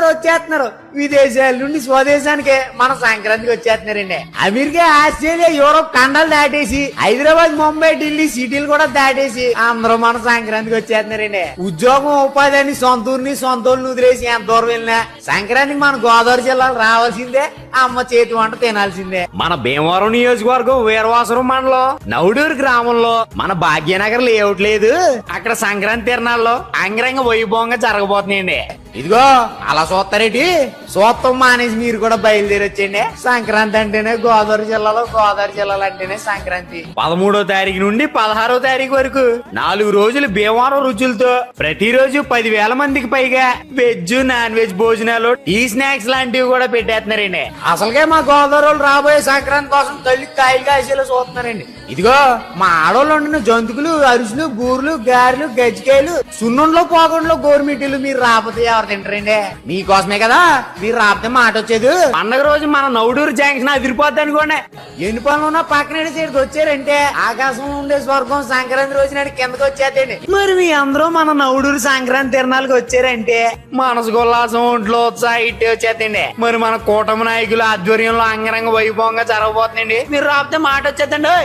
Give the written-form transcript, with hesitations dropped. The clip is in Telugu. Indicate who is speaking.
Speaker 1: వచ్చేస్తున్నారు విదేశాల నుండి స్వదేశానికి మన సంక్రాంతికి వచ్చేస్తున్నారండి. అమెరికా, ఆస్ట్రేలియా, యూరోప్ ఖండాలు దాటేసి హైదరాబాద్, ముంబై, ఢిల్లీ సిటీలు కూడా దాటేసి అందరూ మన సంక్రాంతికి వచ్చేస్తున్నారండి. ఉద్యోగం, ఉపాధి అని సొంత ఊరిని సొంత ఊరిని వదిలేసి ఎంత దూరం వెళ్ళినా సంక్రాంతికి మన గోదావరి జిల్లాలో రావాల్సిందే, అమ్మ చేతి వంట తినాల్సిందే. మన భీమవరం నియోజకవర్గం వీరవాసరం మండలం నౌడూరు గ్రామంలో మన భాగ్యనగర్ లేఅవుట్ లేదు, అక్కడ సంక్రాంతి తిరణాల్లో అంగరంగ వైభవంగా జరగబోతున్నాయండి. ఇదిగో అలా చూస్తారేటి, చూస్తాం మానేసి మీరు కూడా బయలుదేరి వచ్చేయండి. సంక్రాంతి అంటేనే గోదావరి జిల్లాలో, గోదావరి జిల్లాలో అంటేనే సంక్రాంతి. 13వ తారీఖు నుండి 16వ తారీఖు వరకు 4 రోజులు భీమవరం రుచులతో ప్రతిరోజు 10,000 మందికి పైగా వెజ్, నాన్ వెజ్ భోజనాలు, టీ స్నాక్స్ లాంటివి కూడా పెట్టేస్తున్నారండి. అసలుకే మా గోదావరి వాళ్ళు రాబోయే సంక్రాంతి కోసం తల్లి కాయలు కాసేలా చూస్తున్నారండి. ఇదిగో మా ఆడవాళ్ళు వండిన జంతుకులు, అరుసులు, బూర్లు, గారెలు, గజ్జికాయలు, సున్నుండ్లో, పోకుండా గోరుమిటీలు మీరు రాకపోతే ఎవరు తింటారండి? మీకోసమే కదా మీరు రాకపోతే మాట వచ్చేది. పండగ రోజు మన నౌడూరు జంక్షన్ అదిరిపోద్ది అనుకోండి. ఎన్ని పనులు ఉన్నా పక్కన సైడ్కి వచ్చారంటే ఆకాశం ఉండే స్వర్గం సంక్రాంతి రోజు నాడు కిందకి వచ్చేద్దండి. మరి మీ అందరూ మన నౌడూరు సంక్రాంతి తిరణాలకు వచ్చారంటే మనసు ఉల్లాసం, ఒంట్లో ఉత్సాహం ఇట్టే వచ్చేద్దండి. మరి మన కూటమి నాయకుల ఆధ్వర్యంలో అంగరంగ వైభవంగా జరగబోతుందండి. మీరు రాకపోతే మాట వచ్చేద్దండి.